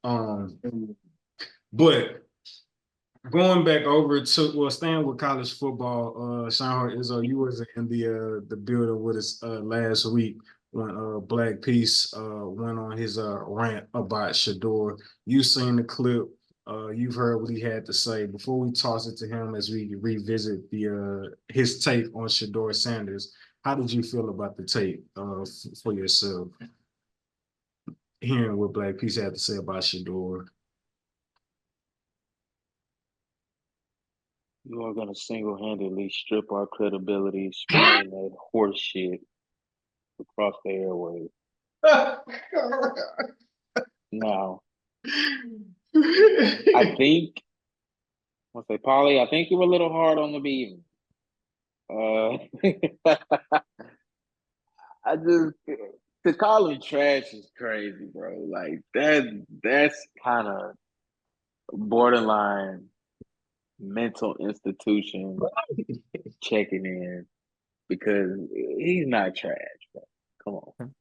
Um, but going back over to staying with college football, Sean Izzo, you was in the building with us last week when Black Peace went on his rant about Shedeur. You seen the clip, you've heard what he had to say. Before we toss it to him as we revisit the his take on Shedeur Sanders, how did you feel about the tape for yourself, hearing what Black Peace had to say about Shedeur? You are gonna single-handedly strip our credibility, spewing that horse shit across the airwaves. Now, I think, I'll say, Polly, I think you were a little hard on the Beaver. I just to call him trash is crazy, bro. Like that's kind of borderline mental institution checking in because he's not trash, bro. Come on.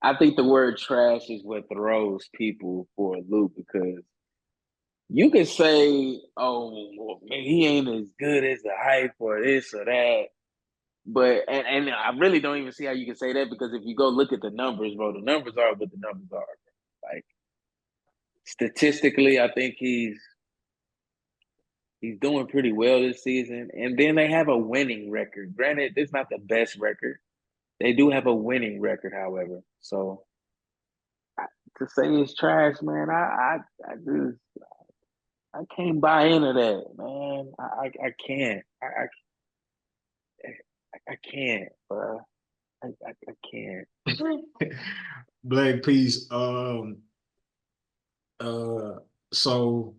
I think the word trash is what throws people for a loop because you can say, oh, well, man, he ain't as good as the hype or this or that. But and I really don't even see how you can say that because if you go look at the numbers, bro, the numbers are what the numbers are. Bro. Like statistically, I think he's doing pretty well this season. And then they have a winning record. Granted, it's not the best record. They do have a winning record, however. So to say it's trash, man, I just I can't buy into that, man. I can't. I can't, bro. I can't. Black Peace. So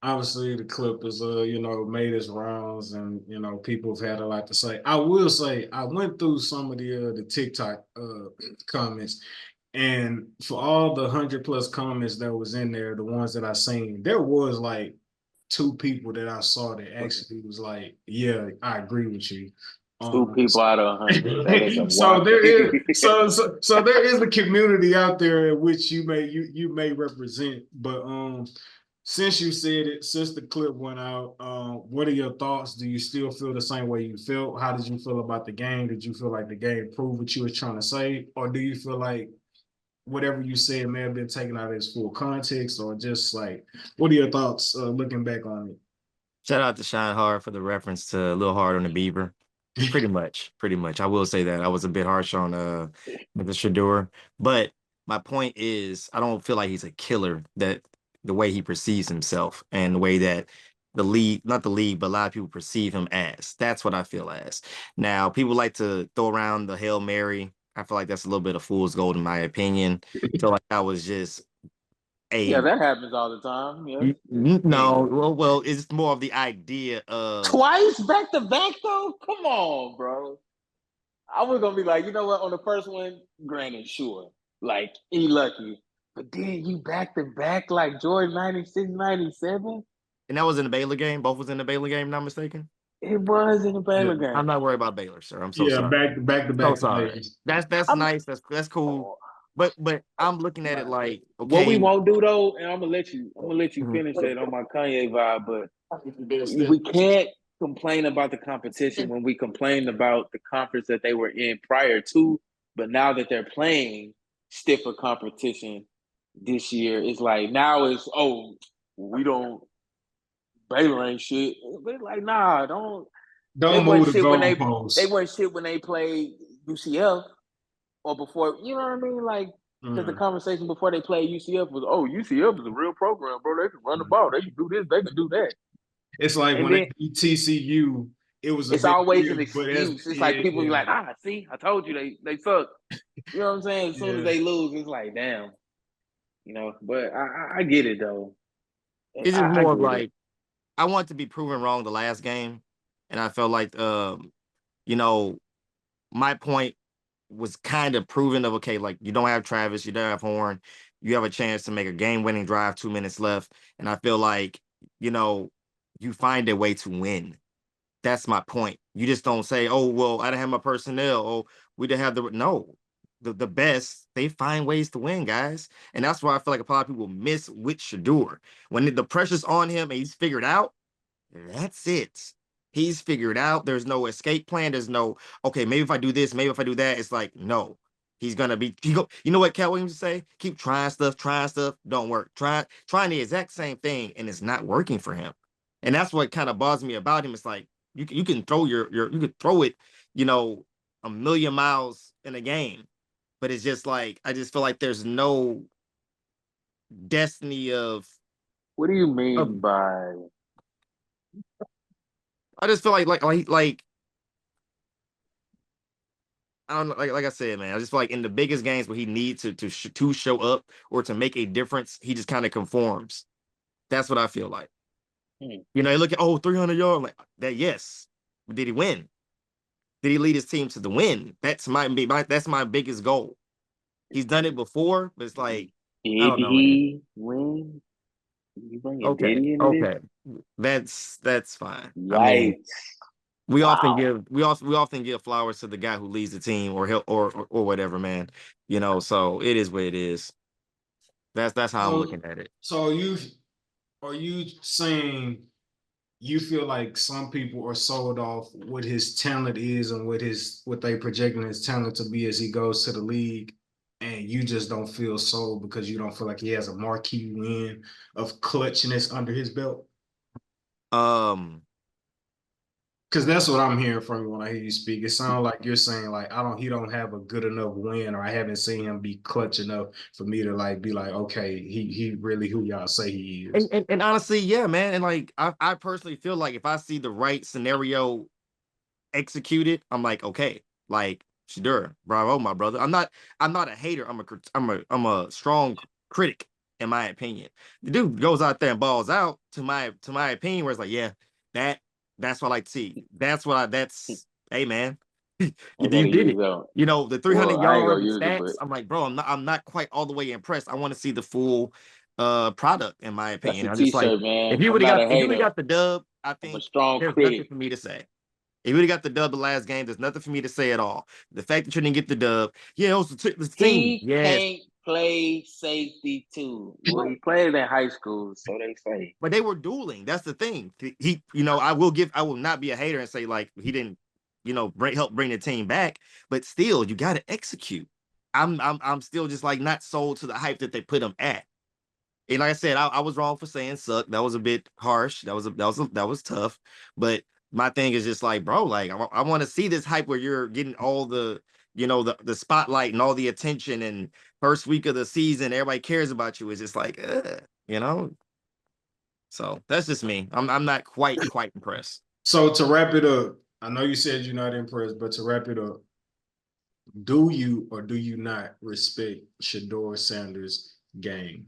obviously the clip is made its rounds, and people have had a lot to say. I will say I went through some of the TikTok comments, and for all the 100+ comments that was in there, the ones that I seen, there was like two people that I saw that actually was like, yeah, I agree with you. Two people out of 100. That nigga So one. there is so there is a community out there in which you may represent. But since you said it, since the clip went out, what are your thoughts? Do you still feel the same way you felt? How did you feel about the game? Did you feel like the game proved what you were trying to say, or do you feel like whatever you said may have been taken out of its full context, or just like what are your thoughts looking back on it? Shout out to Shine Hard for the reference to a little hard on the Beaver. Pretty much, pretty much. I will say that I was a bit harsh on Mr. Shedeur, but my point is I don't feel like he's a killer. That the way he perceives himself and the way that the league, not the league, but a lot of people perceive him as. That's what I feel as. Now, people like to throw around the Hail Mary. I feel like that's a little bit of fool's gold in my opinion. I feel like that was just Yeah, a that happens all the time. Yeah. no. Well, it's more of the idea of Twice back to back though? Come on, bro. I was gonna be like, you know what? On the first one, granted, sure. Like, he lucky. But then you back to back like Jordan 96, 97? and that was in the Baylor game. Both was in the Baylor game, not mistaken. It was in the Yeah, Baylor game. I'm not worried about Baylor, sir. I'm so yeah, sorry. back to So back to sorry. days. That's I'm nice. That's cool. oh, But I'm looking at it man. like, What we okay, won't do though, and I'm gonna let you mhm. finish that on my Kanye vibe, but we can't complain about the competition when we complained about the conference that they were in prior to, but now that they're playing stiffer competition this year, it's like now it's we don't Baylor ain't shit. But like nah, don't they Don't weren't move the shit when they goalposts. weren't shit when they played UCF or before. You know what I mean? Like because the Mm, conversation before they played UCF was, UCF is a real program, bro. They can run the ball. They can do this. They can do that. it's like And when they then beat TCU, it was a it's big always an deal, but as excuse. It's like yeah, people be yeah, like, see, I told you they suck. You know what I'm saying? As soon as yeah. they lose, it's like, damn, But I get it though. It's just I more of get it. like I want to be proven wrong the last game, and I felt like you know, my point was kind of proven of okay, like you don't have Travis, you don't have Horn, you have a chance to make a game-winning drive, 2 minutes left, and I feel like you know you find a way to win. That's my point. You just don't say, "Oh, well, I didn't have my personnel. Oh, we didn't have the no." the best, they find ways to win, guys. And that's why I feel like a lot of people miss with Shedeur. When the pressure's on him and he's figured out, that's it. He's figured out. There's no escape plan. There's no, okay, maybe if I do this, maybe if I do that. It's like, no. He's gonna be you know what Cat Williams would say? Keep trying stuff, don't work. Trying the exact same thing and it's not working for him. And that's what kind of bothers me about him. It's like you can throw you can throw it, you know, a million miles in a game, but it's just like I just feel like there's no destiny What do you of mean by I just feel like I don't know, like I said, man. I just feel like in the biggest games where he needs to show up or to make a difference, he just kind of conforms. That's what I feel like. hmm, You know, you look at 300 yards, like that. Yes, but did he win? Did he lead his team to the win? That's my biggest goal. He's done it before, but it's like I did don't know, man. he win? You bringing Okay, Diddy into this? okay, that's fine. I mean, Yikes! we often Wow. give we often give flowers to the guy who leads the team or help or whatever, man. You know, so it is what it is. That's how I'm So looking at it. so are you saying you feel like some people are sold off what his talent is and what they projecting his talent to be as he goes to the league, and you just don't feel sold because you don't feel like he has a marquee win of clutchness under his belt? Um, Because that's what I'm hearing from you when I hear you speak. It sounds like you're saying like he don't have a good enough win, or I haven't seen him be clutch enough for me to like be like, okay, he really who y'all say he is. and honestly, yeah, man. And like I personally feel like if I see the right scenario executed, I'm like, okay, like Shedeur, bravo, my brother. I'm not a hater. I'm a strong critic, in my opinion. The dude goes out there and balls out to my opinion, where it's like, yeah, that that's what I like to see. That's hey man, I you gotta did use it. that. You know, the 300 Well, I ain't yards, gonna the use it, stats. but I'm like, bro, I'm not quite all the way impressed. I want to see the full product, in my that's opinion. a I'm just like, T-shirt, man. I'm not a if you would have hater. got the dub, I I'm a think strong there's nothing critic. for me to say. If you would have got the dub the last game, there's nothing for me to say at all. The fact that you didn't get the dub, yeah, it was the team. He Yes, can't play safety too. Well, he played in high school, so they say. but they were dueling. That's the thing. I will not be a hater and say like he didn't, help bring the team back. But still, you got to execute. I'm still just like not sold to the hype that they put him at. And like I said, I was wrong for saying suck. That was a bit harsh. That was tough. But my thing is just like, bro, like I want to see this hype where you're getting all the, the spotlight and all the attention and first week of the season, everybody cares about you. It's just like, you know. So that's just me. I'm not quite impressed. So to wrap it up, I know you said you're not impressed, but to wrap it up, do you or do you not respect Shedeur Sanders' game?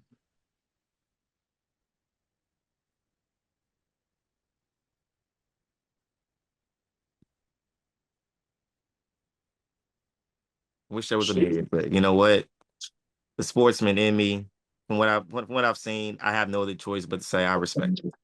Wish there was a million, but you know what? The sportsman in me, from what I've seen, I have no other choice but to say I respect it.